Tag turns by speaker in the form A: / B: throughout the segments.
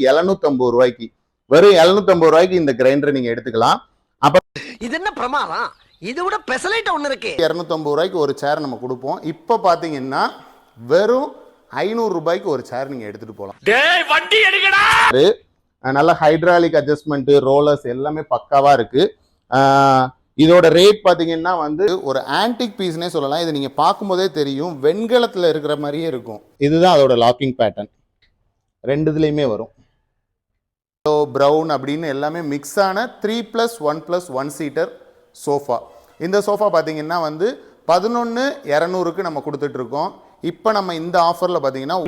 A: 750 ரூபாய்க்கு, வெறும் 750 ரூபாய்க்கு இந்த கிரைண்டரை நீங்க எடுத்துக்கலாம். அப்ப
B: இது என்ன பிரமாதம், இது விட பெசலைட் ஒண்ணு இருக்கு.
A: 250 ரூபாய்க்கு ஒரு சேர் நம்ம கொடுப்போம். இப்ப பாத்தீங்கன்னா வெறும் 500 ரூபாய்க்கு ஒரு சேர் நீங்க எடுத்துட்டு போகலாம்.
B: டேய் வண்டி எடுங்கடா.
A: நல்ல ஹைட்ராலிக் அட்ஜஸ்ட்மெண்ட், ரோலர்ஸ் எல்லாமே பக்காவா இருக்கு. இதோட ரேட் பாத்தீங்கன்னா வந்து ஒரு ஆன்டிக் பீஸ்னே சொல்லலாம். இது நீங்க பார்க்கும்போதே தெரியும், வெண்கலத்துல இருக்கிற மாதிரியே இருக்கும். இதுதான் அதோட லாக்கிங் பேட்டர்ன், ரெண்டுதுலயுமே வரும். பிரவுன் அப்படின்னு எல்லாமே மிக்ஸ் ஆன 3+1+1 சீட்டர் சோஃபா. இந்த சோஃபா பார்த்தீங்கன்னா வந்து 11,200க்கு நம்ம கொடுத்துட்டு இருக்கோம். இப்போ நம்ம இந்த ஆஃபர்ல பார்த்தீங்கன்னா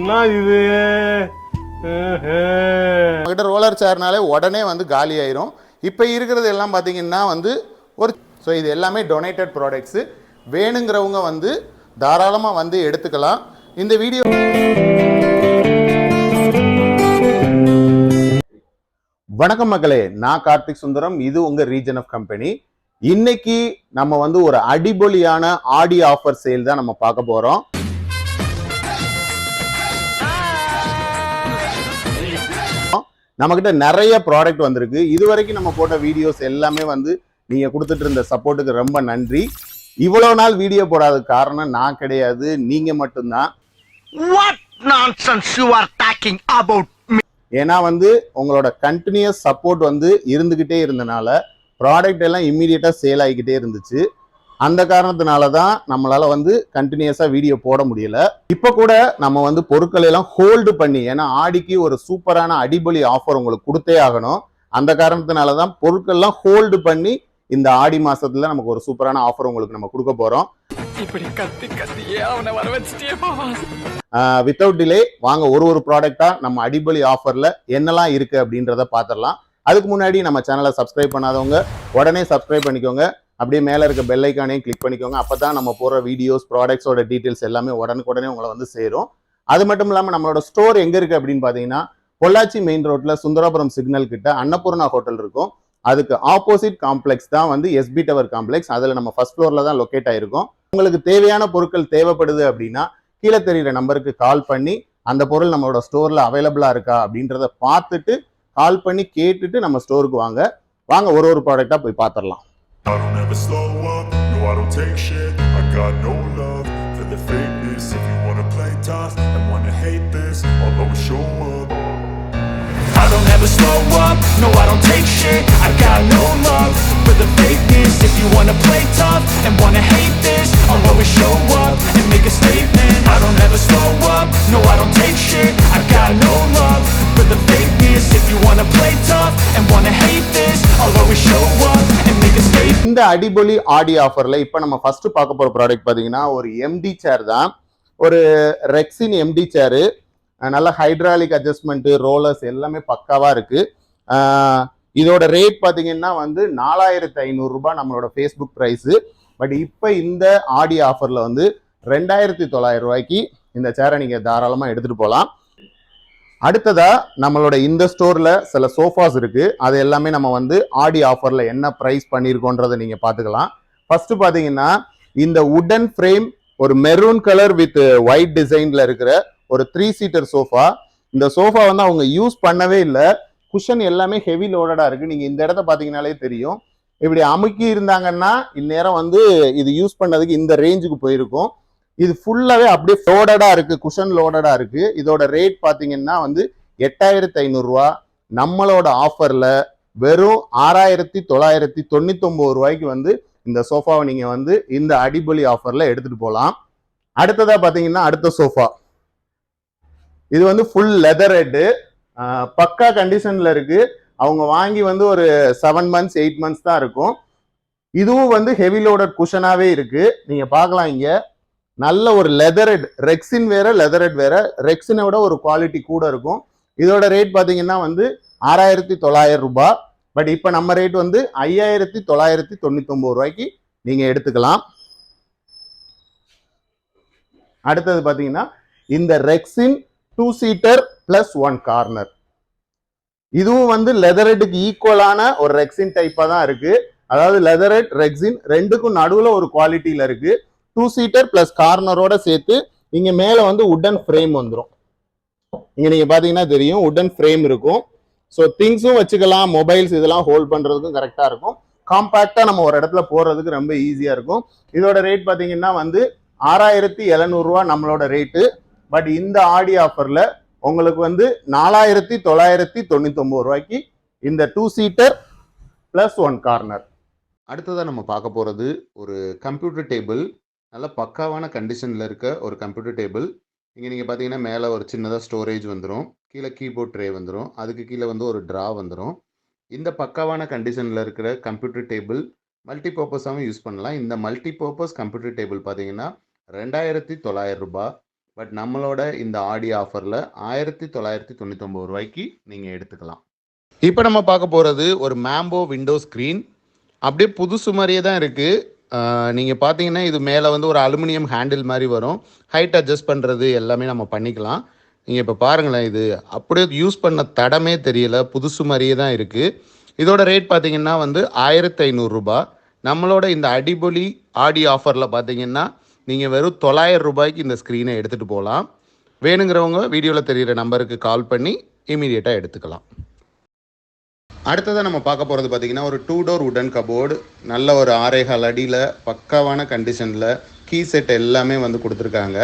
A: கிட்ட ரோலர் சேர்னாலே உடனே வந்து காலி ஆயிரும். இப்போ இருக்கிறது எல்லாம் பார்த்தீங்கன்னா வந்து ஸோ இது எல்லாமே டொனேட்டட் ப்ராடக்ட்ஸு. வேணுங்கிறவங்க வந்து தாராளமாக வந்து எடுத்துக்கலாம். இந்த வீடியோ வணக்கம் மக்களே, நான் கார்த்திக் சுந்தரம், இது உங்க ரீஜன் ஆஃப் கம்பெனி. இன்னைக்கு நம்ம வந்து ஒரு அடிபொலியான ஆடி ஆஃபர் சேல் தான் நம்ம பார்க்க போறோம். நம்ம கிட்ட நிறைய ப்ராடக்ட் வந்திருக்கு. இதுவரைக்கும் நம்ம போட்ட வீடியோஸ் எல்லாமே வந்து நீங்க கொடுத்துட்டு இருந்த சப்போர்ட்டுக்கு ரொம்ப நன்றி. இவ்வளவு நாள் வீடியோ போடாத காரணம் நான் கிடையாது, நீங்க மட்டும்தான்.
B: What nonsense you are talking about me?
A: ஏன்னா வந்து உங்களோட கண்டினியூஸ் சப்போர்ட் வந்து இருந்துகிட்டே இருந்தனால ப்ராடக்ட் எல்லாம் இம்மீடியட்டா சேல் ஆகிக்கிட்டே இருந்துச்சு. அந்த காரணத்தினால தான் நம்மளால வந்து கண்டினியூஸா வீடியோ போட முடியல. இப்ப கூட நம்ம வந்து பொருட்களை எல்லாம் ஹோல்டு பண்ணி, ஏன்னா ஆடிக்கு ஒரு சூப்பரான அடிபொலி ஆஃபர் உங்களுக்கு கொடுத்தே ஆகணும். அந்த காரணத்தினால தான் பொருட்கள் எல்லாம் ஹோல்டு பண்ணி இந்த ஆடி மாசத்துல நமக்கு ஒரு சூப்பரான ஆஃபர் உங்களுக்கு நம்ம கொடுக்க போறோம். வித்தவுட் டிலே வாங்க ஒரு ப்ராடக்டா நம்ம அடிபொலி ஆஃபர்ல என்னெல்லாம் இருக்கு அப்படின்றத பாத்திரலாம். அதுக்கு முன்னாடி நம்ம சேனலை சப்ஸ்கிரைப் பண்ணாதவங்க உடனே சப்ஸ்கிரைப் பண்ணிக்கோங்க. அப்படியே மேல இருக்க பெல் ஐக்கானையும் கிளிக் பண்ணிக்கோங்க. அப்பதான் நம்ம போற வீடியோஸ், ப்ராடக்ட்ஸோட டீடைல்ஸ் எல்லாமே உடனுக்குடனே உங்களை வந்து சேரும். அது மட்டும் இல்லாம நம்மளோட ஸ்டோர் எங்க இருக்கு அப்படின்னு பாத்தீங்கன்னா, பொள்ளாச்சி மெயின் ரோட்ல சுந்தராபுரம் சிக்னல் கிட்ட அன்னபூர்ணா ஹோட்டல் இருக்கும். அதுக்கு ஆப்போசிட் காம்ப்ளெக்ஸ் தான் வந்து எஸ்பி டவர் காம்ப்ளெக்ஸ். அதுல நம்ம ஃபர்ஸ்ட் ஃப்ளோர்ல தான் லொக்கேட் ஆயிருக்கும். உங்களுக்கு தேவையான பொருட்கள் தேவைப்படுது அப்படின்னா கீழே தெரியுற நம்பருக்கு கால் பண்ணி அந்த பொருள் நம்மளோட ஸ்டோர்ல அவைலபிளா இருக்கா அப்படின்றத பார்த்துட்டு கால் பண்ணி கேட்டுட்டு நம்ம ஸ்டோருக்கு வாங்க ஒரு ப்ராடக்டா போய் பார்த்துடலாம்.
C: I don't ever slow up, no I don't take shit. I got no love for the fakeness. If you wanna play tough and wanna hate this, I'll always show up and make a statement. I don't ever slow up, no I don't take shit. I got no love for the fakeness. If you wanna play tough and wanna hate this, I'll always show up and make a statement.
A: இந்த அடிபொலி ஆடி ஆஃபர்ல இப்போ நம்ம first பார்க்க போற product பாத்தீங்கன்னா ஒரு empty சேர் தான். ஒரு ரெக்ஸின் எம்டி சேரு, நல்ல ஹைட்ராலிக் அட்ஜஸ்ட்மெண்ட், ரோலர்ஸ் எல்லாமே பக்காவா இருக்கு. இதோட ரேட் பாத்தீங்கன்னா வந்து 4,500 ரூபாய் நம்மளோட ஃபேஸ்புக் பிரைஸ். பட் இப்போ இந்த ஆடி ஆஃபர்ல வந்து 2,900 ரூபாய்க்கு இந்த சேரை நீங்க தாராளமா எடுத்துட்டு போகலாம். அடுத்ததா நம்மளோட இந்த ஸ்டோர்ல சில சோஃபாஸ் இருக்கு. அது எல்லாமே நம்ம வந்து ஆடி ஆஃபர்ல என்ன பிரைஸ் பண்ணிருக்கோன்றதை நீங்க பாத்துக்கலாம். ஃபர்ஸ்ட் பாத்தீங்கன்னா இந்த உடன் ஃப்ரேம், ஒரு மெரூன் கலர் வித் ஒயிட் டிசைன்ல இருக்கிற ஒரு 3 சீட்டர் சோஃபா. இந்த சோஃபா வந்து அவங்க யூஸ் பண்ணவே இல்லை. குஷன் எல்லாமே ஹெவி லோடடா இருக்கு. நீங்க இந்த இடத்த பாத்தீங்கன்னாலே தெரியும். இப்படி அமுக்கி இருந்தாங்கன்னா இந்நேரம் வந்து இது யூஸ் பண்ணதுக்கு இந்த ரேஞ்சுக்கு போயிருக்கும். இது ஃபுல்லாவே அப்படியே லோடடா இருக்கு, குஷன் லோடடா இருக்கு. இதோட ரேட் பாத்தீங்கன்னா வந்து 8,500 ரூபா. நம்மளோட ஆஃபர்ல வெறும் 6,999 ரூபாய்க்கு வந்து இந்த சோஃபாவை நீங்க வந்து இந்த அடிபொலி ஆஃபர்ல எடுத்துட்டு போகலாம். அடுத்ததா பாத்தீங்கன்னா அடுத்த சோஃபா, இது வந்து ஃபுல் லெதர் ஹெட், பக்கா கண்டிஷன்ல இருக்கு. அவங்க வாங்கி வந்து ஒரு 7 months 8 months தான் இருக்கும். இதுவும் வந்து ஹெவி லோடட் குஷனாவே இருக்கு. நீங்க பார்க்கலாம், இங்க நல்ல ஒரு லெதர் ஹெட், ரெக்ஸின் வேற லெதர் ஹெட் வேற. ரெக்ஸினை விட ஒரு குவாலிட்டி கூட இருக்கும். இதோட ரேட் பாத்தீங்கன்னா வந்து 6,900 ரூபாய். பட் இப்ப நம்ம ரேட் வந்து 5,999 ரூபாய்க்கு நீங்க எடுத்துக்கலாம். அடுத்தது பாத்தீங்கன்னா இந்த ரெக்ஸின் 2 சீட்டர் பிளஸ் 1 கார்னர். இதுவும் வந்து லெதர் ஹெட்டுக்கு ஈக்குவலான ஒரு ரெக்ஸின் டைப்பா தான் இருக்கு. அதாவது லெதர் ஹெட், ரெக்ஸின் ரெண்டுக்கும் நடுவுல ஒரு குவாலிட்டியில இருக்கு. 2 சீட்டர் பிளஸ் கார்னரோட சேர்த்து இங்க மேல வந்து உடன் ஃப்ரேம் வந்துடும். இங்க நீங்க பாத்தீங்கன்னா தெரியும் உடன் ஃப்ரேம் இருக்கும். ஸோ திங்ஸும் வச்சுக்கலாம், மொபைல்ஸ் இதெல்லாம் ஹோல்ட் பண்றதுக்கும் கரெக்டா இருக்கும். காம்பாக்டா நம்ம ஒரு இடத்துல போறதுக்கு ரொம்ப ஈஸியா இருக்கும். இதோட ரேட் பாத்தீங்கன்னா வந்து 6700 ரூபா நம்மளோட ரேட்டு. பட் இந்த ஆடி ஆஃபர்ல உங்களுக்கு வந்து 4999 ரூபாய்க்கு இந்த 2 சீட்டர் பிளஸ் 1 கார்னர். அடுத்ததான் நம்ம பார்க்க போறது ஒரு கம்ப்யூட்டர் டேபிள். நல்ல பக்காவான கண்டிஷன்ல இருக்க ஒரு கம்ப்யூட்டர் டேபிள். இங்கே நீங்கள் பார்த்தீங்கன்னா மேலே ஒரு சின்னதாக ஸ்டோரேஜ் வந்துடும், கீழே கீபோர்ட் ட்ரே வந்துடும், அதுக்கு கீழே வந்து ஒரு ட்ரா வந்துடும். இந்த பக்காவான கண்டிஷனில் இருக்கிற கம்ப்யூட்டர் டேபிள் மல்டி பர்பஸாகவும் யூஸ் பண்ணலாம். இந்த மல்டி பர்பஸ் கம்ப்யூட்டர் டேபிள் பார்த்தீங்கன்னா 2900 ரூபாய். பட் நம்மளோட இந்த ஆடி ஆஃபரில் 1999 ரூபாய்க்கு நீங்கள் எடுத்துக்கலாம். இப்போ நம்ம பார்க்க போகிறது ஒரு மேம்போ விண்டோ ஸ்க்ரீன். அப்படியே புதுசு மாதிரியே தான் இருக்குது. நீங்கள் பார்த்தீங்கன்னா இது மேலே வந்து ஒரு அலுமினியம் ஹேண்டில் மாதிரி வரும். ஹைட் அட்ஜஸ்ட் பண்ணுறது எல்லாமே நம்ம பண்ணிக்கலாம். நீங்கள் இப்போ பாருங்களேன், இது அப்படியே யூஸ் பண்ண தடமே தெரியல, புதுசு மாதிரியே தான் இருக்குது. இதோட ரேட் பார்த்தீங்கன்னா வந்து 1500 ரூபாய். நம்மளோட இந்த அடிபொலி ஆடி ஆஃபரில் பார்த்தீங்கன்னா நீங்கள் வெறும் 900 ரூபாய்க்கு இந்த ஸ்க்ரீனை எடுத்துகிட்டு போகலாம். வேணுங்கிறவங்க வீடியோவில் தெரிகிற நம்பருக்கு கால் பண்ணி இமீடியட்டாக எடுத்துக்கலாம். அடுத்ததாக நம்ம பார்க்க போகிறது பார்த்தீங்கன்னா ஒரு 2 டோர் உடன் கபோர்டு. நல்ல ஒரு 6.5 அடியில் பக்காவான கண்டிஷனில் கீ செட் எல்லாமே வந்து கொடுத்துருக்காங்க.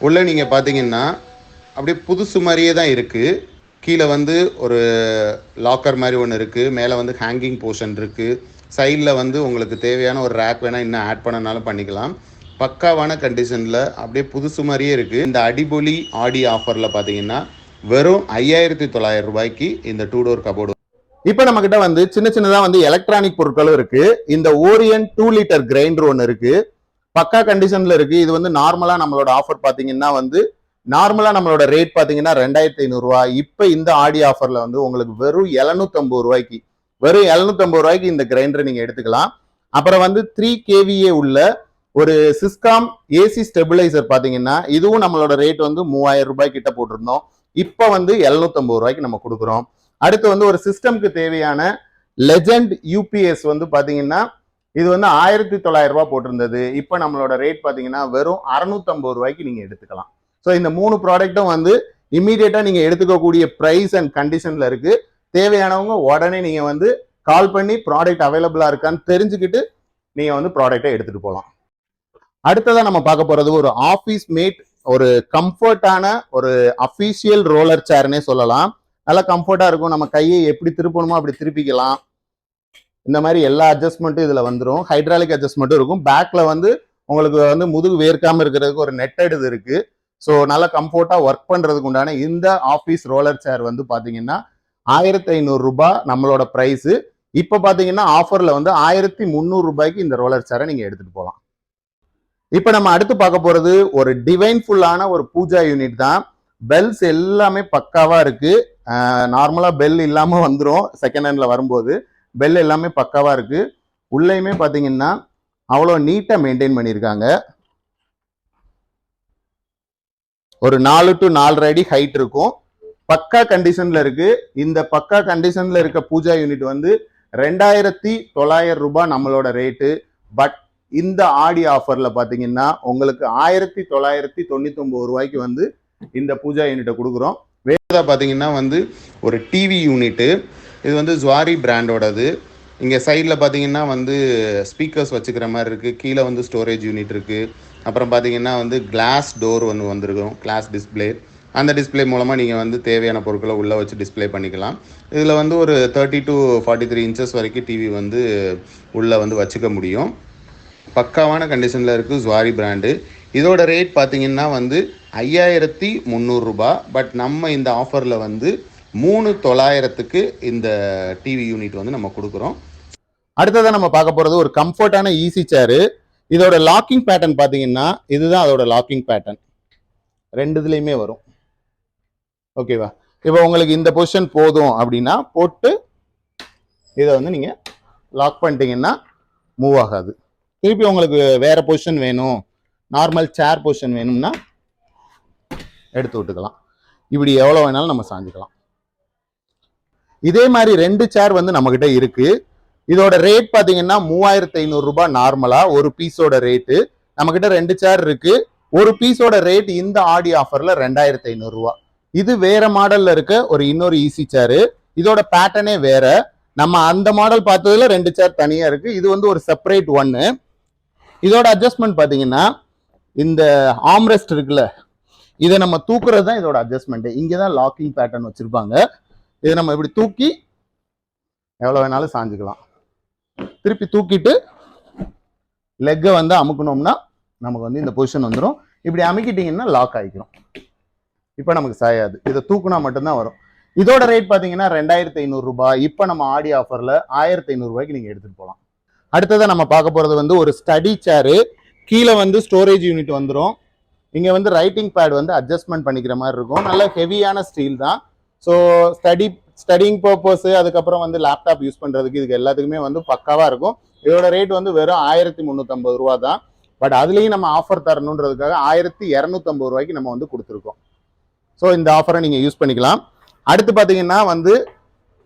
A: உள்ளே நீங்கள் பார்த்தீங்கன்னா அப்படியே புதுசு மாதிரியே தான் இருக்குது. கீழே வந்து ஒரு லாக்கர் மாதிரி ஒன்று இருக்குது, மேலே வந்து ஹேங்கிங் போர்ஷன் இருக்குது, சைடில் வந்து உங்களுக்கு தேவையான ஒரு ரேக் வேணால் இன்னும் ஆட் பண்ணனாலும் பண்ணிக்கலாம். பக்காவான கண்டிஷனில் அப்படியே புதுசு மாதிரியே இருக்குது. இந்த அடிபொலி ஆடி ஆஃபரில் பார்த்தீங்கன்னா வெறும் 5900 ரூபாய்க்கு இந்த 2 டோர் கபோர்டு. இப்போ நம்ம கிட்ட வந்து சின்ன சின்னதா வந்து எலக்ட்ரானிக் பொருட்களும் இருக்கு. இந்த ஓரியன் 2 லிட்டர் கிரைண்டர் ஒன்று இருக்கு, பக்கா கண்டிஷன்ல இருக்கு. இது வந்து நார்மலா நம்மளோட ஆஃபர் பாத்தீங்கன்னா வந்து நார்மலா நம்மளோட ரேட் பாத்தீங்கன்னா 2500 ரூபாய். இப்போ இந்த ஆடி ஆஃபர்ல வந்து உங்களுக்கு வெறும் 750 ரூபாய்க்கு, வெறும் 750 ரூபாய்க்கு இந்த கிரைண்டரை நீங்க எடுத்துக்கலாம். அப்புறம் வந்து 3 kVA உள்ள ஒரு சிஸ்காம் ஏசி ஸ்டெபிளைசர் பாத்தீங்கன்னா இதுவும் நம்மளோட ரேட் வந்து 3000 ரூபாய் கிட்ட போட்டிருந்தோம். இப்போ வந்து 750 ரூபாய்க்கு நம்ம கொடுக்குறோம். அடுத்து வந்து ஒரு சிஸ்டம்க்கு தேவையான லெஜெண்ட் யூபிஎஸ் வந்து பாத்தீங்கன்னா இது வந்து 1900 ரூபாய் போட்டிருந்தது. இப்போ நம்மளோட ரேட் பாத்தீங்கன்னா வெறும் 650 ரூபாய்க்கு நீங்க எடுத்துக்கலாம். ஸோ இந்த 3 ப்ராடக்ட்டும் வந்து இம்மீடியட்டா நீங்க எடுத்துக்கக்கூடிய பிரைஸ் அண்ட் கண்டிஷன்ல இருக்கு. தேவையானவங்க உடனே நீங்க வந்து கால் பண்ணி ப்ராடக்ட் அவைலபிளா இருக்கான்னு தெரிஞ்சுக்கிட்டு நீங்க வந்து ப்ராடக்டை எடுத்துட்டு போகலாம். அடுத்ததான் நம்ம பார்க்க போறது ஒரு ஆஃபீஸ் மேட், ஒரு கம்ஃபர்டான ஒரு அஃபீஷியல் ரோலர் சேர்னே சொல்லலாம். நல்லா கம்ஃபர்டா இருக்கும். நம்ம கையை எப்படி திருப்பணுமோ அப்படி திருப்பிக்கலாம். இந்த மாதிரி எல்லா அட்ஜஸ்ட்மெண்ட்டும் இதுல வந்துடும். ஹைட்ராலிக் அட்ஜஸ்ட்மெண்ட்டும் இருக்கும். பேக்ல வந்து உங்களுக்கு வந்து முதுகு வேர்க்காம இருக்கிறதுக்கு ஒரு நெட்டட் இது இருக்கு. ஸோ நல்லா கம்ஃபர்ட்டா ஒர்க் பண்றதுக்கு உண்டான இந்த ஆஃபீஸ் ரோலர் சேர் வந்து பாத்தீங்கன்னா 1500 ரூபாய் நம்மளோட பிரைஸ். இப்ப பாத்தீங்கன்னா ஆஃபர்ல வந்து 1300 ரூபாய்க்கு இந்த ரோலர் சேரை நீங்க எடுத்துட்டு போகலாம். இப்ப நம்ம அடுத்து பார்க்க போறது ஒரு டிவைன் ஃபுல்லான ஒரு பூஜா யூனிட் தான். பெல்ஸ் எல்லாமே பக்காவா இருக்கு. நார்மலா பெல் இல்லாம வந்துடும் செகண்ட் ஹேண்ட்ல வரும்போது. பெல் எல்லாமே பக்காவா இருக்கு. உள்ளேயுமே பாத்தீங்கன்னா அவ்வளோ நீட்டா மெயின்டைன் பண்ணியிருக்காங்க. ஒரு 4 to 4.5 அடி ஹைட் இருக்கும். பக்கா கண்டிஷன்ல இருக்கு. இந்த பக்கா கண்டிஷன்ல இருக்க பூஜா யூனிட் வந்து 2900 ரூபாய் நம்மளோட ரேட்டு. பட் இந்த ஆடி ஆஃபர்ல பாத்தீங்கன்னா உங்களுக்கு 1999 ரூபாய்க்கு வந்து இந்த பூஜா யூனிட்டை கொடுக்குறோம். வேற பாத்தீங்கன்னா வந்து ஒரு டிவி யூனிட்டு. இது வந்து ஜுவாரி பிராண்டோடது. இங்கே சைடில் பார்த்தீங்கன்னா வந்து ஸ்பீக்கர்ஸ் வச்சுக்கிற மாதிரி இருக்குது. கீழே வந்து ஸ்டோரேஜ் யூனிட் இருக்குது. அப்புறம் பார்த்தீங்கன்னா வந்து கிளாஸ் டோர் ஒன்று வந்துருக்கும், கிளாஸ் டிஸ்பிளே. அந்த டிஸ்பிளே மூலமாக நீங்கள் வந்து தேவையான பொருட்களை உள்ளே வச்சு டிஸ்பிளே பண்ணிக்கலாம். இதில் வந்து ஒரு 30 to 43 இன்ச்சஸ் வரைக்கும் டிவி வந்து உள்ளே வந்து வச்சுக்க முடியும். பக்காவான கண்டிஷனில் இருக்குது ஜுவாரி பிராண்டு. இதோட ரேட் பார்த்தீங்கன்னா வந்து 5300 ரூபாய். பட் நம்ம இந்த ஆஃபரில் வந்து 3900க்கு இந்த டிவி யூனிட் வந்து நம்ம கொடுக்குறோம். அடுத்ததான் நம்ம பார்க்க போகிறது ஒரு கம்ஃபர்டான ஈஸி சேரு. இதோட லாக்கிங் பேட்டர்ன் பார்த்தீங்கன்னா இதுதான் அதோட லாக்கிங் பேட்டர்ன். 2 இதுலையுமே வரும். ஓகேவா? இப்போ உங்களுக்கு இந்த பொசிஷன் போதும் அப்படின்னா போட்டு இதை வந்து நீங்கள் லாக் பண்ணிட்டீங்கன்னா மூவ் ஆகாது. திருப்பி உங்களுக்கு வேற பொசிஷன் வேணும், நார்மல் சேர் பொசிஷன் வேணும்னா எடுத்து விட்டுக்கலாம். இப்படி எவ்வளோ வேணாலும் நம்ம சாஞ்சிக்கலாம். இதே மாதிரி 2 சேர் வந்து நம்ம கிட்ட இருக்கு. இதோட ரேட் பாத்தீங்கன்னா 3500 ரூபாய் நார்மலா ஒரு பீஸோட ரேட்டு. நம்ம கிட்ட 2 சேர் இருக்கு. ஒரு பீஸோட ரேட் இந்த ஆடி ஆஃபர்ல 2500 ரூபாய். இது வேற மாடல்ல இருக்க ஒரு இன்னொரு ஈஸி சேரு. இதோட பேட்டர்னே வேற. நம்ம அந்த மாடல் பார்த்ததுல 2 சேர் தனியா இருக்கு. இது வந்து ஒரு செப்பரேட் ஒன்னு. இதோட அட்ஜஸ்ட்மெண்ட் பாத்தீங்கன்னா இந்த ஆம்ரெஸ்ட் இருக்குல்ல, இதை நம்ம தூக்குறது தான் இதோட அட்ஜஸ்ட்மெண்ட். இங்கதான் லாக்கிங் பேட்டர்ன் வச்சிருப்பாங்க. இதை நம்ம இப்படி தூக்கி எவ்வளவு வேணாலும் சாஞ்சுக்கலாம். திருப்பி தூக்கிட்டு லெக்கை வந்து அமுக்கணும்னா நமக்கு வந்து இந்த பொசிஷன் வந்துடும். இப்படி அமுக்கிட்டீங்கன்னா லாக் ஆகிக்கிறோம். இப்போ நமக்கு சாயாது. இதை தூக்குனா மட்டும்தான் வரும். இதோட ரேட் பார்த்தீங்கன்னா 2500 ரூபாய். இப்போ நம்ம ஆடி ஆஃபர்ல 1500 ரூபாய்க்கு நீங்க எடுத்துட்டு போகலாம். அடுத்ததான் நம்ம பார்க்க போறது வந்து ஒரு ஸ்டடி சேரு. கீழே வந்து ஸ்டோரேஜ் யூனிட் வந்துடும். இங்க வந்து ரைட்டிங் பேட் வந்து அட்ஜஸ்ட்மெண்ட் பண்ணிக்கிற மாதிரி இருக்கும். நல்ல ஹெவியான ஸ்டீல் தான். ஸோ ஸ்டடிங் பர்பஸ், அதுக்கப்புறம் வந்து லேப்டாப் யூஸ் பண்றதுக்கு இதுக்கு எல்லாத்துக்குமே வந்து பக்காவா இருக்கும். இதோட ரேட் வந்து வெறும் 1350 ரூபா தான். பட் அதுலேயும் நம்ம ஆஃபர் தரணுன்றதுக்காக 1250 ரூபாய்க்கு நம்ம வந்து கொடுத்துருக்கோம். ஸோ இந்த ஆஃபரை நீங்கள் யூஸ் பண்ணிக்கலாம். அடுத்து பார்த்தீங்கன்னா வந்து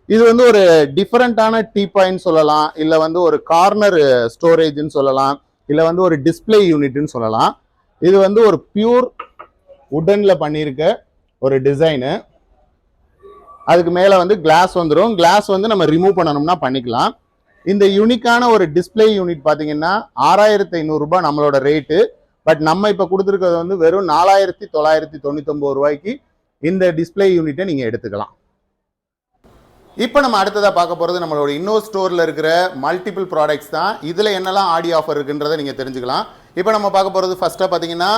A: இது வந்து ஒரு டிஃபரெண்டான டீபாய்ன்னு சொல்லலாம், இல்லை வந்து ஒரு கார்னர் ஸ்டோரேஜ்னு சொல்லலாம், இல்லை வந்து ஒரு டிஸ்பிளே யூனிட்னு சொல்லலாம். இது வந்து ஒரு பியூர் உட்டன்ல பண்ணியிருக்க ஒரு டிசைனு. அதுக்கு மேலே வந்து கிளாஸ் வந்துடும். கிளாஸ் வந்து நம்ம ரிமூவ் பண்ணணும்னா பண்ணிக்கலாம். இந்த யூனிக்கான ஒரு டிஸ்பிளே யூனிட் பார்த்தீங்கன்னா 6500 ரூபாய் நம்மளோட ரேட்டு. பட் நம்ம இப்போ கொடுத்துருக்கிறது வந்து வெறும் 4999 ரூபாய்க்கு இந்த டிஸ்பிளே யூனிட்டை நீங்கள் எடுத்துக்கலாம். இப்போ நம்ம அடுத்ததாக பார்க்க போகிறது நம்மளோட இன்னொரு ஸ்டோரில் இருக்கிற மல்டிபிள் ப்ராடக்ட்ஸ் தான். இதில் என்னெல்லாம் ஆடி ஆஃபர் இருக்குன்றதை நீங்கள் தெரிஞ்சுக்கலாம். இப்போ நம்ம பார்க்க போகிறது ஃபஸ்ட்டாக பார்த்தீங்கன்னா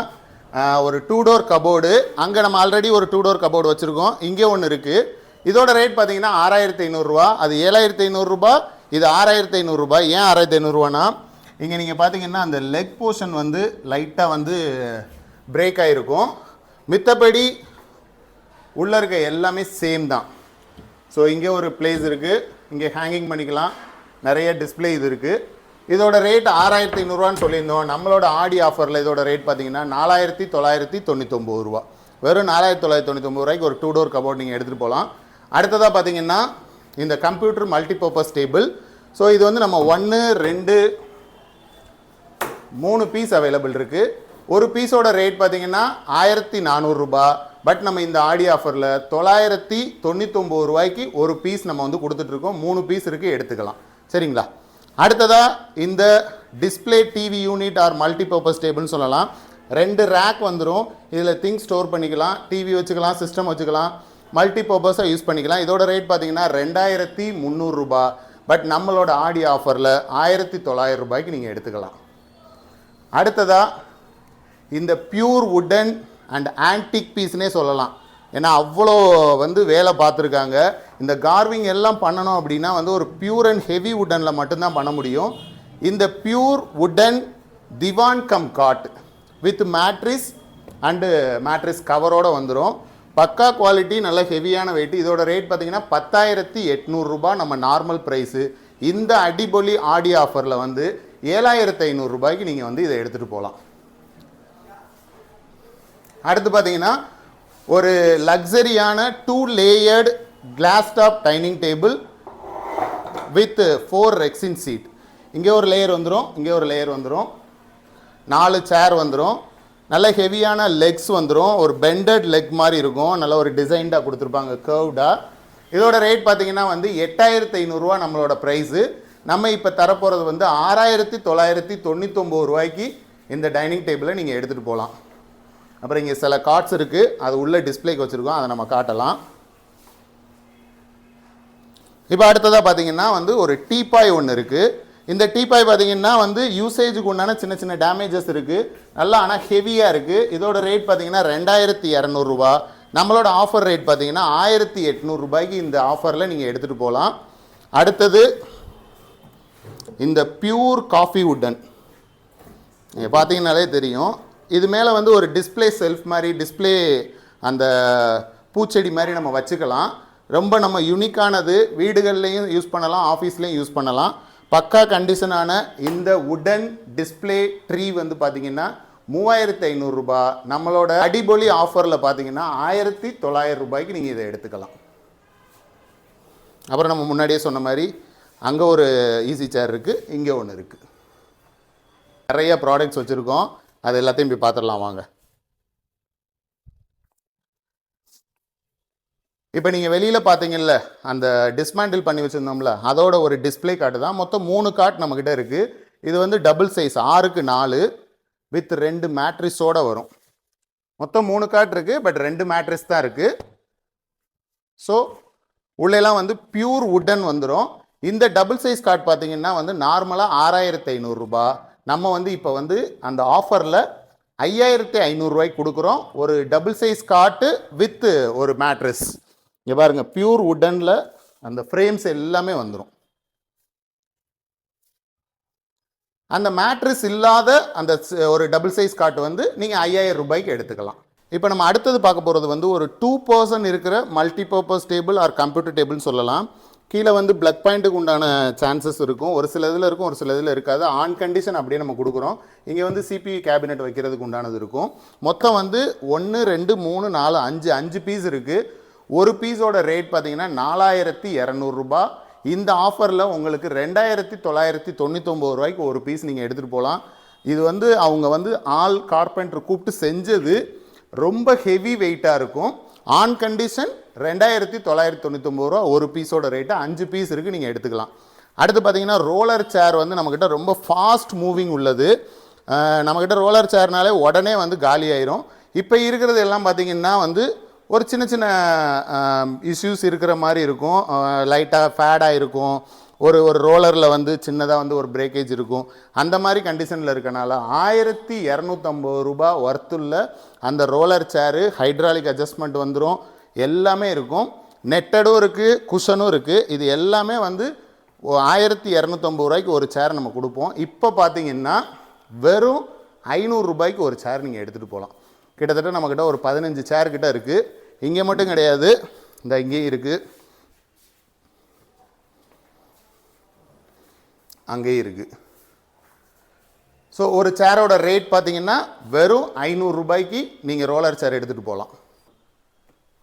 A: ஒரு 2 டோர் கபோர்டு. அங்கே நம்ம ஆல்ரெடி ஒரு 2 டோர் கபோர்டு வச்சுருக்கோம். இங்கே ஒன்று இருக்குது. இதோட ரேட் பார்த்தீங்கன்னா 6500 ரூபா. அது 7500 ரூபா, இது 6500 ரூபாய். ஏன் 6500 ரூபானா, இங்கே நீங்கள் பார்த்தீங்கன்னா அந்த லெக் போர்ஷன் வந்து லைட்டாக வந்து பிரேக் ஆகிருக்கும். மித்தபடி உள்ளே இருக்க எல்லாமே சேம் தான். ஸோ இங்கே ஒரு பிளேஸ் இருக்குது, இங்கே ஹேங்கிங் பண்ணிக்கலாம், நிறைய டிஸ்பிளே இது இருக்குது. இதோட ரேட் 6500 ரூபான்னு சொல்லியிருந்தோம். நம்மளோட ஆடி ஆஃபரில் இதோட ரேட் பார்த்தீங்கன்னா 4999 ரூபா. வெறும் 4999 ரூபாய்க்கு ஒரு 2 டோர் கபோர்ட் நீங்கள் எடுத்துகிட்டு போகலாம். அடுத்ததாக பார்த்தீங்கன்னா இந்த கம்ப்யூட்டர் மல்டிபர்பஸ் டேபிள். ஸோ இது வந்து நம்ம 1, 2, 3 பீஸ் அவைலபிள் இருக்குது. ஒரு பீஸோட ரேட் பார்த்தீங்கன்னா 1400 ரூபா. பட் நம்ம இந்த ஆடி ஆஃபரில் 999 ரூபாய்க்கு ஒரு பீஸ் நம்ம வந்து கொடுத்துட்ருக்கோம். 3 பீஸ் இருக்குது, எடுத்துக்கலாம். சரிங்களா? அடுத்ததாக இந்த display TV unit or multipurpose டேபிள்னு சொல்லலாம். 2 ரேக் வந்துடும். இதில் திங்ஸ் ஸ்டோர் பண்ணிக்கலாம், டிவி வச்சுக்கலாம், சிஸ்டம் வச்சுக்கலாம், மல்டிபர்பஸாக யூஸ் பண்ணிக்கலாம். இதோட ரேட் பார்த்தீங்கன்னா 2300 ரூபா. பட் நம்மளோட ஆடி ஆஃபரில் 1900 ரூபாய்க்கு நீங்கள் எடுத்துக்கலாம். அடுத்ததாக இந்த பியூர் வுடன் அண்ட் ஆன்டிக் பீஸ்னே சொல்லலாம். ஏன்னா அவ்வளோ வந்து வேலை பார்த்துருக்காங்க. இந்த கார்விங் எல்லாம் பண்ணணும் அப்படின்னா வந்து ஒரு பியூர் அண்ட் ஹெவி வுடனில் மட்டும்தான் பண்ண முடியும். இந்த pure wooden divan cum cot with mattress and mattress கவரோடு வந்துடும். பக்கா குவாலிட்டி, நல்ல ஹெவியான வெயிட். இதோட ரேட் பார்த்தீங்கன்னா 10800 ரூபா நம்ம நார்மல் ப்ரைஸு. இந்த அடிபொலி ஆடி ஆஃபரில் வந்து 7500 ரூபாய்க்கு நீங்கள் வந்து இதை எடுத்துகிட்டு போகலாம். அடுத்து பார்த்தீங்கன்னா ஒரு லக்ஸரியான 2 layered glass top dining table with 4 rexine seat. இங்கே ஒரு லேயர் வந்துடும், இங்கே ஒரு லேயர் வந்துடும், 4 சேர் வந்துடும், நல்ல ஹெவியான லெக்ஸ் வந்துடும். ஒரு பெண்டட் லெக் மாதிரி இருக்கும், நல்ல ஒரு டிசைன்டாக கொடுத்துருப்பாங்க, கர்வ்டாக. இதோட ரேட் பார்த்தீங்கன்னா வந்து 8500 ரூபா நம்மளோட ப்ரைஸு. நம்ம இப்போ தரப்போகிறது வந்து 6999 ரூபாய்க்கு இந்த டைனிங் டேபிளை நீங்கள் எடுத்துகிட்டு போகலாம். அப்புறம் இங்கே சில கார்ட்ஸ் இருக்குது, அது உள்ள டிஸ்பிளேக்கு வச்சுருக்கோம், அதை நம்ம காட்டலாம். இப்போ அடுத்ததாக பார்த்தீங்கன்னா வந்து ஒரு டீபாய் ஒன்று இருக்குது. இந்த டீபாய் பார்த்தீங்கன்னா வந்து யூசேஜுக்கு உண்டான சின்ன சின்ன டேமேஜஸ் இருக்குது, நல்லா ஆனால் ஹெவியாக இருக்குது. இதோட ரேட் பார்த்தீங்கன்னா 2200 ரூபா. நம்மளோட ஆஃபர் ரேட் பார்த்தீங்கன்னா 1800 ரூபாய்க்கு இந்த ஆஃபரில் நீங்கள் எடுத்துகிட்டு போகலாம். அடுத்தது இந்த பியூர் காஃபி வுட்டன், நீங்கள் பார்த்தீங்கன்னாலே தெரியும். இது மேலே வந்து ஒரு டிஸ்பிளே செல்ஃப் மாதிரி, டிஸ்பிளே அந்த பூச்செடி மாதிரி நம்ம வச்சுக்கலாம். ரொம்ப நம்ம யூனிக்கானது, வீடுகள்லையும் யூஸ் பண்ணலாம், ஆஃபீஸ்லேயும் யூஸ் பண்ணலாம். பக்கா கண்டிஷனான இந்த வுடன் டிஸ்பிளே ட்ரீ வந்து பார்த்தீங்கன்னா 3500 ரூபா. நம்மளோட அடிபொலி ஆஃபரில் பார்த்தீங்கன்னா 1900 ரூபாய்க்கு நீங்கள் இதை எடுத்துக்கலாம். அப்புறம் நம்ம முன்னாடியே சொன்ன மாதிரி அங்கே ஒரு ஈஸி சேர் இருக்குது, இங்கே ஒன்று இருக்குது. நிறைய ப்ராடக்ட்ஸ் வச்சுருக்கோம், அது எல்லாத்தையும் போய் பார்த்துடலாம் வாங்க. இப்போ நீங்கள் வெளியில் பார்த்தீங்கல்ல அந்த டிஸ்மேண்டில் பண்ணி வச்சுருந்தோம்ல அதோட ஒரு டிஸ்பிளே கார்டு தான். மொத்தம் 3 கார்ட் நம்மக்கிட்ட இருக்குது. இது வந்து டபுள் சைஸ் 6க்கு 4 வித் 2 மேட்ரிஸோடு வரும். மொத்தம் 3 கார்ட் இருக்குது, பட் 2 மேட்ரிஸ் தான் இருக்குது. ஸோ உள்ளெல்லாம் வந்து பியூர் வுட்டன் வந்துடும். இந்த டபுள் சைஸ் கார்ட் பார்த்தீங்கன்னா வந்து நார்மலாக 6500 ரூபாய். நம்ம வந்து இப்போ வந்து அந்த ஆஃபரில் 5500 ரூபாய்க்கு கொடுக்குறோம். ஒரு டபுள் சைஸ் கார்ட்டு வித் ஒரு மேட்ரிஸ். இங்கே பாருங்கள், பியூர் வுட்டனில் அந்த ஃப்ரேம்ஸ் எல்லாமே வந்துடும். அந்த மேட்ரிஸ் இல்லாத அந்த ஒரு டபுள் சைஸ் கார்ட் வந்து நீங்கள் 5000 ரூபாய்க்கு எடுத்துக்கலாம். இப்போ நம்ம அடுத்தது பார்க்க போகிறது வந்து ஒரு 2 பர்சன் இருக்கிற மல்டிபர்பஸ் டேபிள் ஆர் கம்ப்யூட்டர் டேபிள்னு சொல்லலாம். கீழே வந்து பிளக் பாயிண்ட்டுக்கு உண்டான சான்சஸ் இருக்கும். ஒரு சில இதில் இருக்கும், ஒரு சில இதில் இருக்காது. ஆன் கண்டிஷன் அப்படியே நம்ம கொடுக்குறோம். இங்கே வந்து சிபியு கேபினெட் வைக்கிறதுக்கு உண்டானது இருக்கும். மொத்தம் வந்து 1 2 3 4 5 பீஸ் இருக்குது. ஒரு பீஸோட ரேட் பார்த்தீங்கன்னா 4200 ரூபாய். இந்த ஆஃபரில் உங்களுக்கு 2999 ரூபாய்க்கு ஒரு பீஸ் நீங்கள் எடுத்துகிட்டு போகலாம். இது வந்து அவங்க வந்து ஆல் கார்பெண்டர் கூப்பிட்டு செஞ்சது. ரொம்ப ஹெவி வெயிட்டாக இருக்கும். ஆன் கண்டிஷன் 2999 ரூபா ஒரு பீஸோட ரேட்டு. 5 பீஸ் இருக்குது, நீங்கள் எடுத்துக்கலாம். அடுத்து பார்த்தீங்கன்னா ரோலர் சேர் வந்து நம்மக்கிட்ட ரொம்ப ஃபாஸ்ட் மூவிங் உள்ளது. நம்மக்கிட்ட ரோலர் சேர்னாலே உடனே வந்து காலி ஆயிரும். இப்போ இருக்கிறது எல்லாம் பார்த்தீங்கன்னா வந்து ஒரு சின்ன சின்ன இஷ்யூஸ் இருக்கிற மாதிரி இருக்கும். லைட்டாக ஃபேடாக இருக்கும். ஒரு ரோலரில் வந்து சின்னதாக வந்து ஒரு பிரேக்கேஜ் இருக்கும். அந்த மாதிரி கண்டிஷனில் இருக்கனால 1250 ரூபாய் ஒர்த்துள்ள அந்த ரோலர் சேரு, ஹைட்ராலிக் அட்ஜஸ்ட்மெண்ட் வந்துடும், எல்லாமே இருக்கும். நெட்டடும் இருக்குது, குஷனும் இருக்குது. இது எல்லாமே வந்து 1250 ரூபாய்க்கு ஒரு சேர் நம்ம கொடுப்போம். இப்போ பார்த்தீங்கன்னா வெறும் 500 ரூபாய்க்கு ஒரு சேர் நீங்கள் எடுத்துகிட்டு போகலாம். கிட்டத்தட்ட நம்மக்கிட்ட ஒரு 15 சேர் கிட்ட இருக்குது. இங்கே மட்டும் கிடையாது, இந்த இங்கேயும் இருக்குது, அங்கேயும் இருக்குது. ஸோ ஒரு சேரோட ரேட் பார்த்தீங்கன்னா வெறும் 500 ரூபாய்க்கு நீங்கள் ரோலர் சேர் எடுத்துகிட்டு போகலாம்.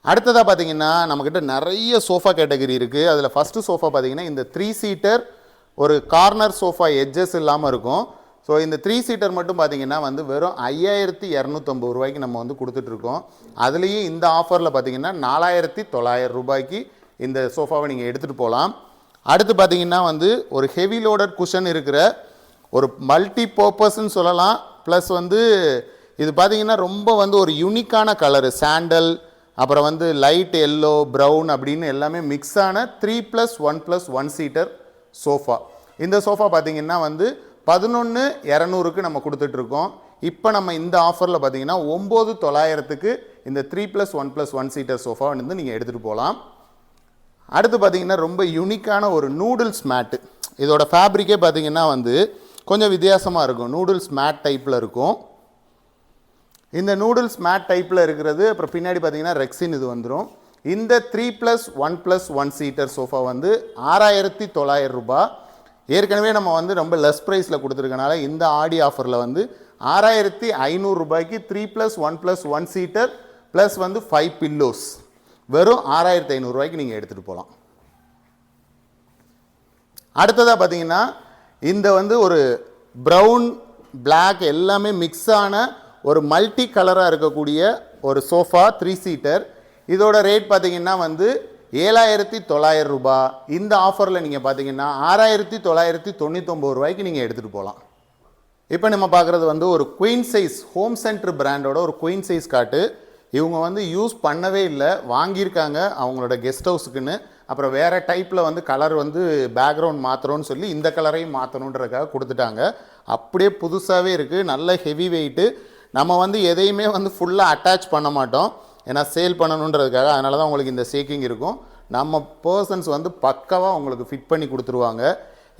A: அடுத்ததாக பார்த்தீங்கன்னா நம்மக்கிட்ட நிறைய சோஃபா கேட்டகரி இருக்குது. அதில் ஃபஸ்ட்டு சோஃபா பார்த்தீங்கன்னா இந்த 3 சீட்டர் ஒரு கார்னர் சோஃபா எட்ஜஸ் இல்லாமல் இருக்கும். ஸோ இந்த 3 சீட்டர் மட்டும் பார்த்தீங்கன்னா வந்து வெறும் 5250 ரூபாய்க்கு நம்ம வந்து கொடுத்துட்ருக்கோம். அதுலேயும் இந்த ஆஃபரில் பார்த்தீங்கன்னா 4900 ரூபாய்க்கு இந்த சோஃபாவை நீங்கள் எடுத்துகிட்டு போகலாம். அடுத்து பார்த்தீங்கன்னா வந்து ஒரு ஹெவி லோடட் குஷன் இருக்கிற ஒரு மல்டி பர்பஸ்ன்னு சொல்லலாம். ப்ளஸ் வந்து இது பார்த்தீங்கன்னா ரொம்ப வந்து ஒரு யூனிக்கான கலரு, சாண்டல், அப்புறம் வந்து லைட் எல்லோ, ப்ரௌன் அப்படின்னு எல்லாமே மிக்ஸான 3+1+1 சீட்டர் சோஃபா. இந்த சோஃபா பார்த்தீங்கன்னா வந்து 11,200க்கு நம்ம கொடுத்துட்ருக்கோம். இப்போ நம்ம இந்த ஆஃபரில் பார்த்தீங்கன்னா 9,900க்கு இந்த 3+1+1 சீட்டர் சோஃபா வந்து நீங்கள் எடுத்துகிட்டு போகலாம். அடுத்து பார்த்தீங்கன்னா ரொம்ப யூனிக்கான ஒரு நூடுல்ஸ் மேட்டு. இதோட ஃபேப்ரிக்கே பார்த்தீங்கன்னா வந்து கொஞ்சம் வித்தியாசமாக இருக்கும். நூடுல்ஸ் மேட் டைப்பில் இருக்கும். இந்த நூடுல்ஸ் மேட் டைப்பில் இருக்கிறது. அப்புறம் பின்னாடி பார்த்தீங்கன்னா ரெக்ஸின் இது வந்துடும். இந்த 3+1+1 சீட்டர் சோஃபா வந்து 6900 ரூபாய். ஏற்கனவே நம்ம வந்து ரொம்ப லெஸ் ப்ரைஸில் கொடுத்துருக்கனால இந்த ஆடி ஆஃபரில் வந்து 6500 ரூபாய்க்கு 3+1+1 சீட்டர் ப்ளஸ் வந்து 5 பில்லோஸ் வெறும் 6500 ரூபாய்க்கு நீங்கள் எடுத்துகிட்டு போகலாம். அடுத்ததாக பார்த்தீங்கன்னா இந்த வந்து ஒரு ப்ரௌன் பிளாக் எல்லாமே மிக்ஸான ஒரு மல்டி கலராக இருக்கக்கூடிய ஒரு சோஃபா 3 சீட்டர். இதோட ரேட் பார்த்தீங்கன்னா வந்து 7900 ரூபாய். இந்த ஆஃபரில் நீங்கள் பார்த்தீங்கன்னா 6999 ரூபாய்க்கு நீங்கள் எடுத்துகிட்டு போகலாம். இப்போ நம்ம பார்க்குறது வந்து ஒரு குயின் சைஸ் ஹோம் சென்டர் பிராண்டோட ஒரு குயின் சைஸ் காட்டு. இவங்க வந்து யூஸ் பண்ணவே இல்லை, வாங்கியிருக்காங்க அவங்களோட கெஸ்ட் ஹவுஸுக்குன்னு. அப்புறம் வேறு டைப்பில் வந்து கலர் வந்து பேக்ரவுண்ட் மாற்றணும்னு சொல்லி இந்த கலரையும் மாற்றணுன்றதுக்காக கொடுத்துட்டாங்க. அப்படியே புதுசாகவே இருக்குது, நல்ல ஹெவி வெயிட்டு. நம்ம வந்து எதையுமே வந்து ஃபுல்லாக அட்டாச் பண்ண மாட்டோம், ஏன்னா சேல் பண்ணணுன்றதுக்காக. அதனால தான் உங்களுக்கு இந்த ஷேக்கிங் இருக்கும். நம்ம பர்சன்ஸ் வந்து பக்காவாக உங்களுக்கு ஃபிட் பண்ணி கொடுத்துருவாங்க.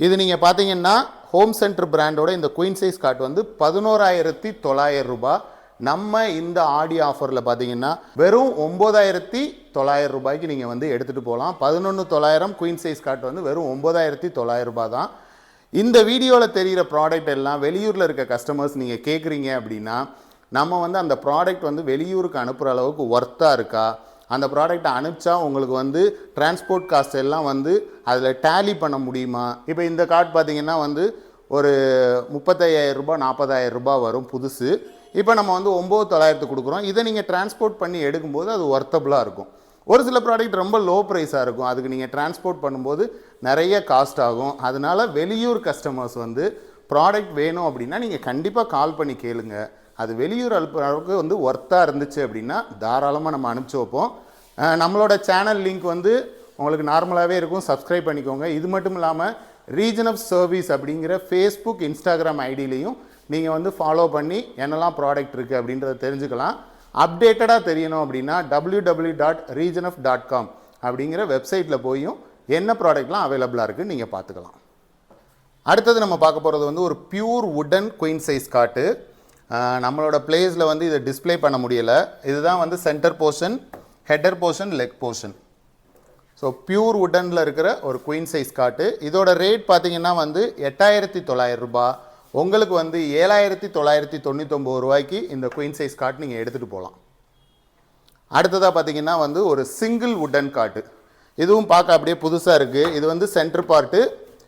A: இது நீங்கள் பார்த்தீங்கன்னா ஹோம் சென்டர் பிராண்டோட இந்த குயின் சைஸ் காட் வந்து 11,900 ரூபாய். நம்ம இந்த ஆடி ஆஃபரில் பார்த்தீங்கன்னா வெறும் 9,900 ரூபாய்க்கு நீங்கள் வந்து எடுத்துகிட்டு போகலாம். 11,900 குயின் சைஸ் காட் வந்து வெறும் 9,900 ரூபாய் தான். இந்த வீடியோவில் தெரிகிற ப்ராடக்ட் எல்லாம் வெளியூரில் இருக்க கஸ்டமர்ஸ் நீங்கள் கேட்குறீங்க அப்படின்னா நம்ம வந்து அந்த ப்ராடக்ட் வந்து வெளியூருக்கு அனுப்புகிற அளவுக்கு ஒர்த்தாக இருக்கா, அந்த ப்ராடக்டை அனுப்பிச்சா உங்களுக்கு வந்து டிரான்ஸ்போர்ட் காஸ்ட் எல்லாம் வந்து அதில் டேலி பண்ண முடியுமா. இப்போ இந்த கார்டு பார்த்தீங்கன்னா வந்து ஒரு 35,000 ரூபாய் 40,000 ரூபாய் வரும் புதுசு. இப்போ நம்ம வந்து 9,900 கொடுக்குறோம். இதை நீங்கள் டிரான்ஸ்போர்ட் பண்ணி எடுக்கும்போது அது ஒர்த்தபுளாக இருக்கும். ஒரு சில ப்ராடக்ட் ரொம்ப லோ ப்ரைஸாக இருக்கும், அதுக்கு நீங்கள் டிரான்ஸ்போர்ட் பண்ணும்போது நிறைய காஸ்ட் ஆகும். அதனால வெளியூர் கஸ்டமர்ஸ் வந்து ப்ராடக்ட் வேணும் அப்படின்னா நீங்கள் கண்டிப்பாக கால் பண்ணி கேளுங்க. அது வெளியூர் அளவுக்கு வந்து ஒர்த்தாக இருந்துச்சு அப்படின்னா தாராளமாக நம்ம அனுப்பிச்சி வைப்போம். நம்மளோட சேனல் லிங்க் வந்து உங்களுக்கு நார்மலாகவே இருக்கும், சப்ஸ்கிரைப் பண்ணிக்கோங்க. இது மட்டும் இல்லாமல் ரீஜன் ஆஃப் சர்வீஸ் அப்படிங்கிற ஃபேஸ்புக் இன்ஸ்டாகிராம் ஐடியிலையும் நீங்கள் வந்து ஃபாலோ பண்ணி என்னெல்லாம் ப்ராடக்ட் இருக்குது அப்படின்றத தெரிஞ்சுக்கலாம். அப்டேட்டடாக தெரியணும் அப்படின்னா www.regionof.com அப்படிங்கிற வெப்சைட்டில் போயும் என்ன ப்ராடக்ட்லாம் அவைலபிளாக இருக்குன்னு நீங்கள் பார்த்துக்கலாம். அடுத்தது நம்ம பார்க்க போகிறது வந்து ஒரு பியூர் வுடன் குயின் சைஸ் காட்டு. நம்மளோட பிளேஸில் வந்து இதை டிஸ்பிளே பண்ண முடியலை. இதுதான் வந்து centre portion, header portion, leg portion. So pure வுடனில் இருக்கிற ஒரு குயின் சைஸ் காட்டு. இதோட ரேட் பார்த்தீங்கன்னா வந்து 8,900 ரூபாய். உங்களுக்கு வந்து 7,999 ரூபாய்க்கு இந்த குயின் சைஸ் காட்டு நீங்கள் எடுத்துகிட்டு போகலாம். அடுத்ததாக பார்த்தீங்கன்னா வந்து ஒரு சிங்கிள் வுடன் காட்டு. இதுவும் பார்க்க அப்படியே புதுசாக இருக்குது. இது வந்து centre part,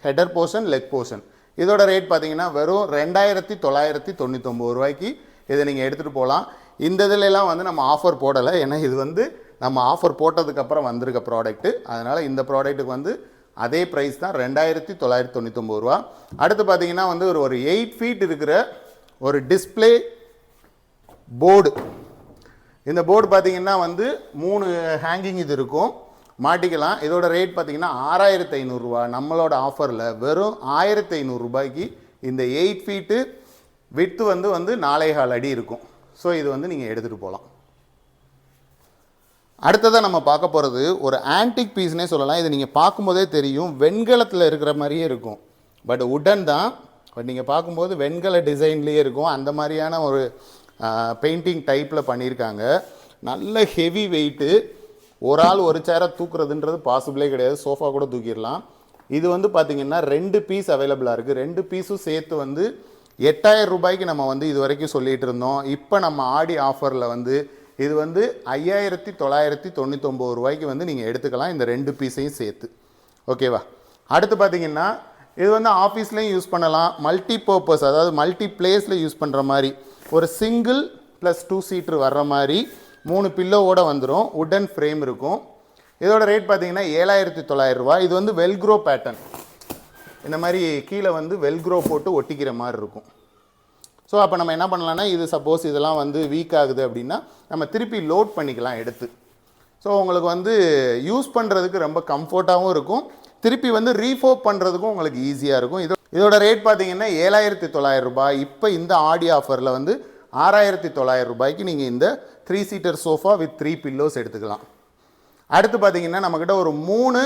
A: header portion, leg portion. இதோட ரேட் பார்த்தீங்கன்னா வெறும் 2,999 ரூபாய்க்கு இதை நீங்கள் எடுத்துகிட்டு போகலாம். இந்த இதிலெல்லாம் வந்து நம்ம ஆஃபர் போடலை, ஏன்னா இது வந்து நம்ம ஆஃபர் போட்டதுக்கப்புறம் வந்திருக்க ப்ராடக்ட்டு. அதனால் இந்த ப்ராடக்ட்டுக்கு வந்து அதே ப்ரைஸ் தான், 2,999 ரூபா. அடுத்து பார்த்தீங்கன்னா வந்து ஒரு 8 ஃபீட் இருக்கிற ஒரு டிஸ்பிளே போர்டு. இந்த போர்டு பார்த்தீங்கன்னா வந்து 3 ஹேங்கிங் இது இருக்கும், மாட்டிக்கலாம். இதோட ரேட் பார்த்தீங்கன்னா 6,500 ரூபா. நம்மளோட ஆஃபரில் வெறும் 1,500 ரூபாய்க்கு இந்த 8 ஃபீட்டு விட்த்து வந்து 4.25 அடி இருக்கும். ஸோ இது வந்து நீங்கள் எடுத்துகிட்டு போகலாம். அடுத்ததாக நம்ம பார்க்க போகிறது ஒரு ஆன்டிக் பீஸ்னே சொல்லலாம். இது நீங்கள் பார்க்கும்போதே தெரியும், வெண்கலத்தில் இருக்கிற மாதிரியே இருக்கும். பட் உடன் தான், பட் நீங்கள் பார்க்கும்போது வெண்கல டிசைன்லேயே இருக்கும். அந்த மாதிரியான ஒரு பெயிண்டிங் டைப்பில் பண்ணியிருக்காங்க. நல்ல ஹெவி வெயிட்டு. ஒரு ஆள் ஒரு சேரை தூக்குறதுன்றது பாசிபிளே கிடையாது, சோஃபா கூட தூக்கிடலாம். இது வந்து பார்த்திங்கன்னா 2 பீஸ் அவைலபிளாக இருக்குது. 2 பீஸும் சேர்த்து வந்து 8,000 ரூபாய்க்கு நம்ம வந்து இது வரைக்கும் சொல்லிகிட்டு இருந்தோம். இப்போ நம்ம ஆடி ஆஃபரில் வந்து இது வந்து 5,999 ரூபாய்க்கு வந்து நீங்கள் எடுத்துக்கலாம், இந்த 2 பீஸையும் சேர்த்து. ஓகேவா? அடுத்து பார்த்தீங்கன்னா இது வந்து ஆஃபீஸ்லேயும் யூஸ் பண்ணலாம், மல்டி பர்பஸ், அதாவது மல்டி பிளேஸில் யூஸ் பண்ணுற மாதிரி ஒரு சிங்கிள் ப்ளஸ் 2 சீட்ரு வர்ற மாதிரி 3 பில்லோவோட வந்துடும். உடன் ஃப்ரேம் இருக்கும். இதோட ரேட் பார்த்தீங்கன்னா 7,900 ரூபா. இது வந்து வெல்க்ரோ பேட்டர்ன், இந்த மாதிரி கீழே வந்து வெல்க்ரோ போட்டு ஒட்டிக்கிற மாதிரி இருக்கும். ஸோ அப்போ நம்ம என்ன பண்ணலாம்னா, இது சப்போஸ் இதெல்லாம் வந்து வீக் ஆகுது அப்படின்னா நம்ம திருப்பி லோட் பண்ணிக்கலாம் எடுத்து. ஸோ உங்களுக்கு வந்து யூஸ் பண்ணுறதுக்கு ரொம்ப கம்ஃபர்ட்டாகவும் இருக்கும், திருப்பி வந்து ரீஃபோப் பண்ணுறதுக்கும் உங்களுக்கு ஈஸியாக இருக்கும். இதோட ரேட் பார்த்தீங்கன்னா 7,900 ரூபாய். இப்போ இந்த ஆடி ஆஃபரில் வந்து 6,900 ரூபாய்க்கு நீங்கள் இந்த 3 சீட்டர் சோஃபா வித் 3 பில்லோஸ் எடுத்துக்கலாம். அடுத்து பார்த்தீங்கன்னா நம்மக்கிட்ட ஒரு 3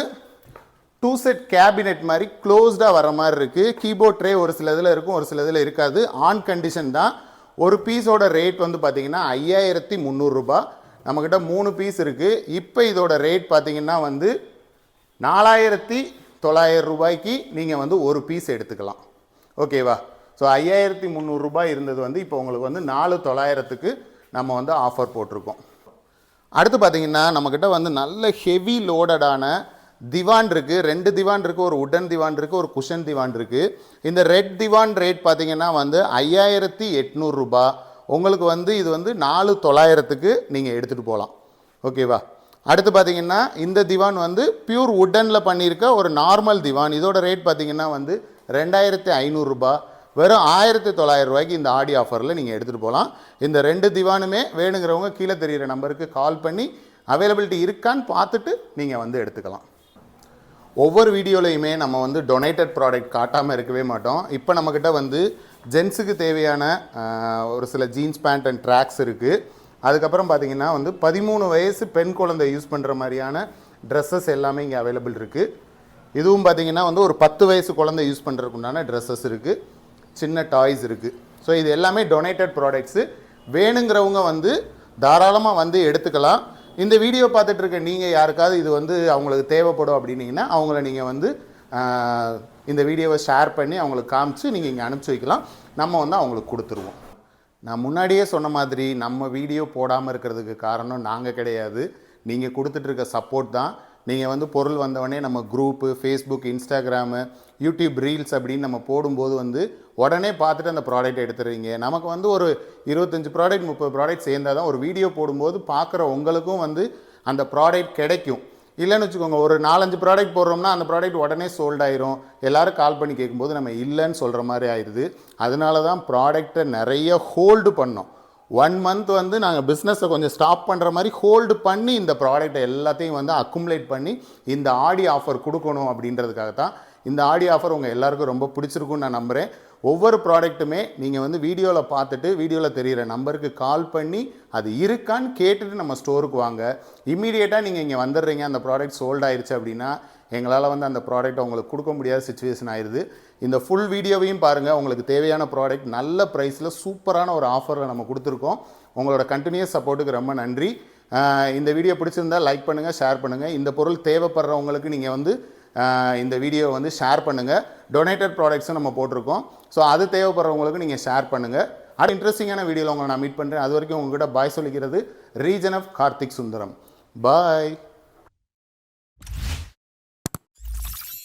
A: 2 செட் கேபினெட் மாதிரி க்ளோஸ்டாக வர மாதிரி இருக்குது. கீபோர்ட் ட்ரே ஒரு சில இதில் இருக்கும், ஒரு சில இதில் இருக்காது. ஆன் கண்டிஷன் தான். ஒரு பீஸோட ரேட் வந்து பார்த்தீங்கன்னா 5,300 ரூபாய். நம்மக்கிட்ட 3 பீஸ் இருக்குது. இப்போ இதோட ரேட் பார்த்தீங்கன்னா வந்து 4,900 ரூபாய்க்கு நீங்கள் வந்து ஒரு பீஸ் எடுத்துக்கலாம். ஓகேவா? ஸோ 5,300 ரூபாய் இருந்தது வந்து இப்போ உங்களுக்கு வந்து 4,900க்கு நம்ம வந்து ஆஃபர் போட்டிருக்கோம். அடுத்து பார்த்தீங்கன்னா நம்மக்கிட்ட வந்து நல்ல ஹெவி லோடடான திவான் இருக்குது. 2 திவான் இருக்குது, ஒரு உடன் திவான் இருக்குது, ஒரு குஷன் திவான் இருக்குது. இந்த ரெட் திவான் ரேட் பார்த்தீங்கன்னா வந்து 5,800 ரூபாய். உங்களுக்கு வந்து இது வந்து 4,900க்கு நீங்கள் எடுத்துகிட்டு போகலாம். ஓகேவா? அடுத்து பார்த்தீங்கன்னா இந்த திவான் வந்து பியூர் உடனில் பண்ணியிருக்க ஒரு நார்மல் திவான். இதோட ரேட் பார்த்தீங்கன்னா வந்து 2,500 ரூபாய். வெறும் 1,900 ரூபாய்க்கு இந்த ஆடி ஆஃபரில் நீங்கள் எடுத்துகிட்டு போகலாம். இந்த 2 திவானுமே வேணுங்கிறவங்க கீழே தெரிகிற நம்பருக்கு கால் பண்ணி அவைலபிலிட்டி இருக்கான்னு பார்த்துட்டு நீங்கள் வந்து எடுத்துக்கலாம். ஒவ்வொரு வீடியோலையுமே நம்ம வந்து டொனேட்டட் ப்ராடக்ட் காட்டாமல் இருக்கவே மாட்டோம். இப்போ நம்மக்கிட்ட வந்து ஜென்ஸுக்கு தேவையான ஒரு சில ஜீன்ஸ் பேண்ட் அண்ட் ட்ராக்ஸ் இருக்குது. அதுக்கப்புறம் பார்த்திங்கன்னா வந்து 13 வயசு பெண் குழந்தை யூஸ் பண்ணுற மாதிரியான ட்ரெஸ்ஸஸ் எல்லாமே இங்கே அவைலபிள் இருக்குது. இதுவும் பார்த்திங்கன்னா வந்து ஒரு 10 வயசு குழந்தை யூஸ் பண்ணுறதுக்கு உண்டான ட்ரெஸ்ஸஸ் இருக்குது, சின்ன டாய்ஸ் இருக்குது. ஸோ இது எல்லாமே டொனேட்டட் ப்ராடக்ட்ஸு. வேணுங்கிறவங்க வந்து தாராளமாக வந்து எடுத்துக்கலாம். இந்த வீடியோ பார்த்துட்டு இருக்க நீங்கள் யாருக்காவது இது வந்து அவங்களுக்கு தேவைப்படும் அப்படின்னீங்கன்னா அவங்கள நீங்கள் வந்து இந்த வீடியோவை ஷேர் பண்ணி அவங்களுக்கு காமிச்சு நீங்கள் இங்கே அனுப்பிச்சி வைக்கலாம். நம்ம வந்து அவங்களுக்கு கொடுத்துருவோம். நான் முன்னாடியே சொன்ன மாதிரி நம்ம வீடியோ போடாமல் இருக்கிறதுக்கு காரணம் நாங்கள் கிடையாது, நீங்கள் கொடுத்துட்ருக்க சப்போர்ட் தான். நீங்கள் வந்து பொருள் வந்தவொடனே நம்ம group, Facebook, Instagram, YouTube reels அப்படின்னு நம்ம போடும்போது வந்து உடனே பார்த்துட்டு அந்த ப்ராடக்ட் எடுத்துடுறீங்க. நமக்கு வந்து ஒரு 25 ப்ராடக்ட் 30 ப்ராடக்ட் சேர்ந்தால் தான் ஒரு வீடியோ போடும்போது பார்க்குற உங்களுக்கும் வந்து அந்த ப்ராடக்ட் கிடைக்கும். இல்லைன்னு வச்சுக்கோங்க, ஒரு 4-5 ப்ராடக்ட் போடுறோம்னா அந்த ப்ராடக்ட் உடனே சோல்ட் ஆயிரும். எல்லாரும் கால் பண்ணி கேட்கும்போது நம்ம இல்லைன்னு சொல்கிற மாதிரி ஆயிடுது. அதனால தான் ப்ராடக்டை நிறைய ஹோல்டு பண்ணோம். 1 மந்த் வந்து நாங்கள் பிஸ்னஸை கொஞ்சம் ஸ்டாப் பண்ணுற மாதிரி ஹோல்டு பண்ணி இந்த ப்ராடக்டை எல்லாத்தையும் வந்து அக்குமுலேட் பண்ணி இந்த ஆடி ஆஃபர் கொடுக்கணும் அப்படின்றதுக்காக தான். இந்த ஆடி ஆஃபர் உங்கள் எல்லாருக்கும் ரொம்ப பிடிச்சிருக்குன்னு நான் நம்புகிறேன். ஒவ்வொரு ப்ராடக்ட்டுமே நீங்கள் வந்து வீடியோவில் பார்த்துட்டு வீடியோவில் தெரிகிற நம்பருக்கு கால் பண்ணி அது இருக்கான்னு கேட்டுட்டு நம்ம ஸ்டோருக்கு வாங்க. இம்மீடியட்டாக நீங்கள் இங்கே வந்துடுறீங்க, அந்த ப்ராடக்ட் சோல்ட் ஆயிடுச்சு அப்படின்னா எங்களால் வந்து அந்த ப்ராடக்ட்டை உங்களுக்கு கொடுக்க முடியாத சுச்சுவேஷன் ஆயிடுது. இந்த ஃபுல் வீடியோவையும் பாருங்கள். உங்களுக்கு தேவையான ப்ராடக்ட் நல்ல ப்ரைஸில் சூப்பரான ஒரு ஆஃபரில் நம்ம கொடுத்துருக்கோம். உங்களோட கண்டினியூஸ் சப்போர்ட்டுக்கு ரொம்ப நன்றி. இந்த வீடியோ பிடிச்சிருந்தால் லைக் பண்ணுங்கள், ஷேர் பண்ணுங்கள். இந்த பொருள் தேவைப்படுறவங்களுக்கு நீங்கள் வந்து இந்த வீடியோ வந்து ஷேர் பண்ணுங்கள். டொனேட்டட் ப்ராடக்ட்ஸும் நம்ம போட்டிருக்கோம். ஸோ அது தேவைப்படுறவங்களுக்கு நீங்கள் ஷேர் பண்ணுங்கள். அது இன்ட்ரெஸ்டிங்கான வீடியோவில் உங்களை நான் மீட் பண்ணுறேன். அது வரைக்கும் உங்கள்கிட்ட பாய் சொல்லிக்கிறது reason of Karthik Sundaram. Bye.